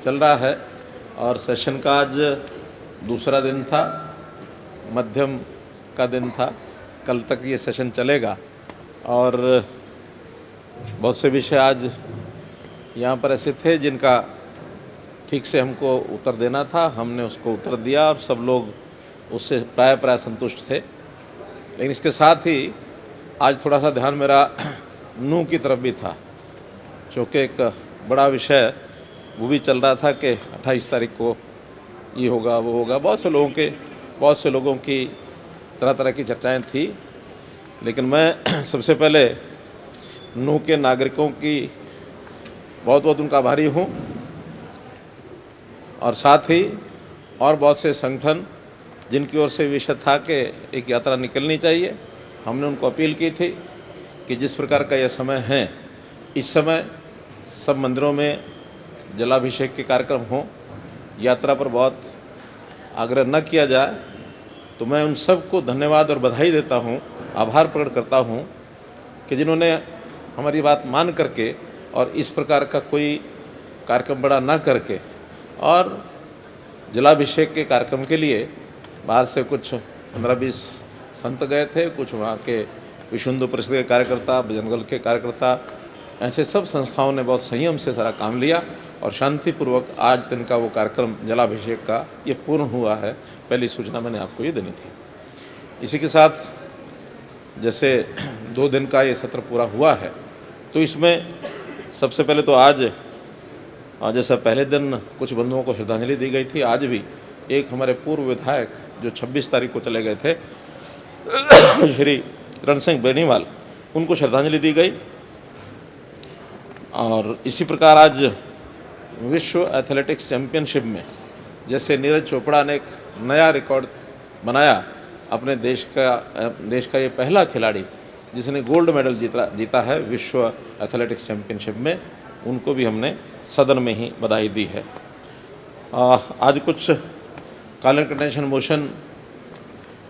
चल रहा है और सेशन का आज दूसरा दिन था, मध्यम का दिन था। कल तक ये सेशन चलेगा और बहुत से विषय आज यहाँ पर ऐसे थे जिनका ठीक से हमको उत्तर देना था, हमने उसको उत्तर दिया और सब लोग उससे प्राय संतुष्ट थे। लेकिन इसके साथ ही आज थोड़ा सा ध्यान मेरा नूह की तरफ भी था, क्योंकि एक बड़ा विषय वो भी चल रहा था कि 28 तारीख को ये होगा वो होगा। बहुत से लोगों की तरह तरह की चर्चाएं थी, लेकिन मैं सबसे पहले नूह के नागरिकों की बहुत उनका आभारी हूँ और साथ ही और बहुत से संगठन जिनकी ओर से विषय था कि एक यात्रा निकलनी चाहिए। हमने उनको अपील की थी कि जिस प्रकार का यह समय है, इस समय सब मंदिरों में जलाभिषेक के कार्यक्रम हों, यात्रा पर बहुत आग्रह न किया जाए। तो मैं उन सबको धन्यवाद और बधाई देता हूँ, आभार प्रकट करता हूँ कि जिन्होंने हमारी बात मान करके और इस प्रकार का कोई कार्यक्रम बड़ा ना करके और जलाभिषेक के कार्यक्रम के लिए बाहर से कुछ 15-20 संत गए थे, कुछ वहाँ के विश्व हिंदू परिषद के कार्यकर्ता, बजरंग दल के कार्यकर्ता, ऐसे सब संस्थाओं ने बहुत संयम से सारा काम लिया और शांतिपूर्वक आज दिन का वो कार्यक्रम जलाभिषेक का ये पूर्ण हुआ है। पहली सूचना मैंने आपको ये देनी थी। इसी के साथ जैसे 2 दिन का ये सत्र पूरा हुआ है, तो इसमें सबसे पहले तो आज जैसा पहले दिन कुछ बंधुओं को श्रद्धांजलि दी गई थी, आज भी एक हमारे पूर्व विधायक जो 26 तारीख को चले गए थे श्री रण सिंह बेनीवाल, उनको श्रद्धांजलि दी गई। और इसी प्रकार आज विश्व एथलेटिक्स चैम्पियनशिप में जैसे नीरज चोपड़ा ने एक नया रिकॉर्ड बनाया, अपने देश का ये पहला खिलाड़ी जिसने गोल्ड मेडल जीता है विश्व एथलेटिक्स चैम्पियनशिप में, उनको भी हमने सदन में ही बधाई दी है। आज कुछ कॉलर कंटेंशन मोशन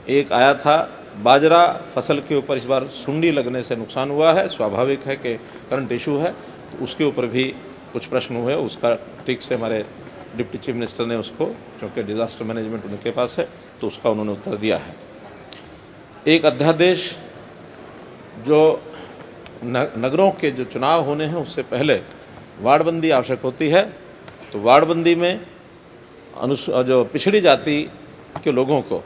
एक आया था, बाजरा फसल के ऊपर इस बार सुंडी लगने से नुकसान हुआ है, स्वाभाविक है कि करंट इशू है, तो उसके ऊपर भी कुछ प्रश्न हुए। उसका ठीक से हमारे डिप्टी चीफ मिनिस्टर ने उसको, क्योंकि डिज़ास्टर मैनेजमेंट उनके पास है, तो उसका उन्होंने उत्तर दिया है। एक अध्यादेश जो नगरों के जो चुनाव होने हैं उससे पहले वार्डबंदी आवश्यक होती है, तो वार्डबंदी में जो पिछड़ी जाति के लोगों को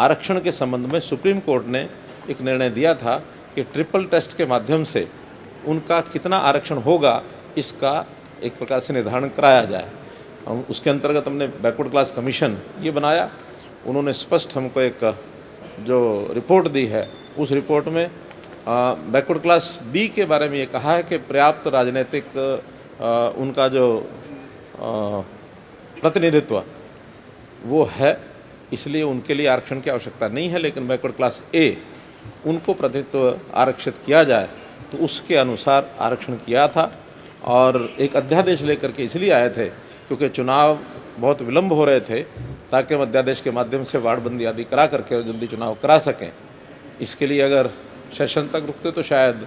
आरक्षण के संबंध में सुप्रीम कोर्ट ने एक निर्णय दिया था कि ट्रिपल टेस्ट के माध्यम से उनका कितना आरक्षण होगा इसका एक प्रकार से निर्धारण कराया जाए। उसके अंतर्गत हमने बैकवर्ड क्लास कमीशन ये बनाया। उन्होंने स्पष्ट हमको एक जो रिपोर्ट दी है, उस रिपोर्ट में बैकवर्ड क्लास बी के बारे में ये कहा है कि पर्याप्त राजनीतिक उनका जो प्रतिनिधित्व वो है, इसलिए उनके लिए आरक्षण की आवश्यकता नहीं है। लेकिन बैकवर्ड क्लास ए उनको प्रतिनिधित्व आरक्षित किया जाए, तो उसके अनुसार आरक्षण किया था। और एक अध्यादेश लेकर के इसलिए आए थे क्योंकि चुनाव बहुत विलंब हो रहे थे, ताकि हम अध्यादेश के माध्यम से वार्डबंदी आदि करा करके जल्दी चुनाव करा सकें। इसके लिए अगर सेशन तक रुकते तो शायद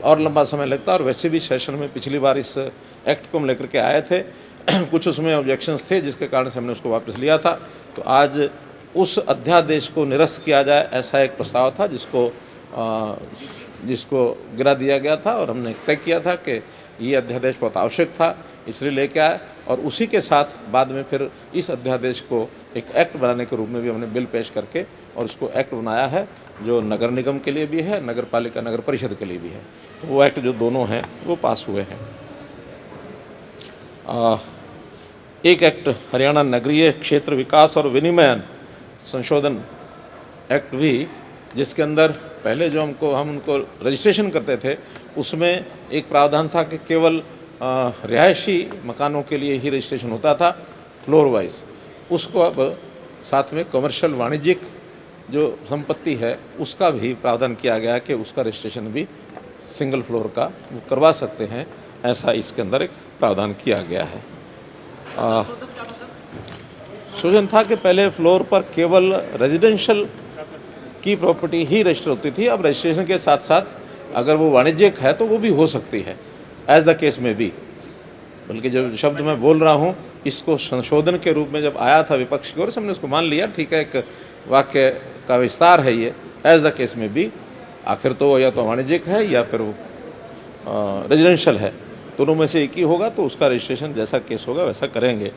और लंबा समय लगता, और वैसे भी सेशन में पिछली बार इस एक्ट को हम लेकर के आए थे, कुछ उसमें ऑब्जेक्शंस थे जिसके कारण से हमने उसको वापस लिया था। तो आज उस अध्यादेश को निरस्त किया जाए, ऐसा एक प्रस्ताव था जिसको गिरा दिया गया था, और हमने तय किया था कि ये अध्यादेश बहुत आवश्यक था, इसलिए लेके आए। और उसी के साथ बाद में फिर इस अध्यादेश को एक एक्ट बनाने के रूप में भी हमने बिल पेश करके और उसको एक्ट बनाया है, जो नगर निगम के लिए भी है, नगर पालिका नगर परिषद के लिए भी है। तो वो एक्ट जो दोनों हैं वो पास हुए हैं। एक एक्ट हरियाणा नगरीय क्षेत्र विकास और विनिमयन संशोधन एक्ट भी, जिसके अंदर पहले जो हम उनको रजिस्ट्रेशन करते थे, उसमें एक प्रावधान था कि केवल रिहायशी मकानों के लिए ही रजिस्ट्रेशन होता था फ्लोर वाइज। उसको अब साथ में कमर्शियल वाणिज्यिक जो संपत्ति है उसका भी प्रावधान किया गया कि उसका रजिस्ट्रेशन भी सिंगल फ्लोर का करवा सकते हैं, ऐसा इसके अंदर एक प्रावधान किया गया है। संशोधन था कि पहले फ्लोर पर केवल रेजिडेंशियल की प्रॉपर्टी ही रजिस्टर होती थी, अब रजिस्ट्रेशन के साथ साथ अगर वो वाणिज्यिक है तो वो भी हो सकती है, एज द केस में भी। बल्कि जो शब्द मैं बोल रहा हूँ इसको संशोधन के रूप में जब आया था विपक्ष की ओर से, हमने उसको मान लिया, ठीक है, एक वाक्य का विस्तार है ये, एज द केस में भी, आखिर तो वो या तो वाणिज्यिक है या फिर वो रेजिडेंशियल है, दोनों में से एक ही होगा, तो उसका रजिस्ट्रेशन जैसा केस होगा वैसा करेंगे।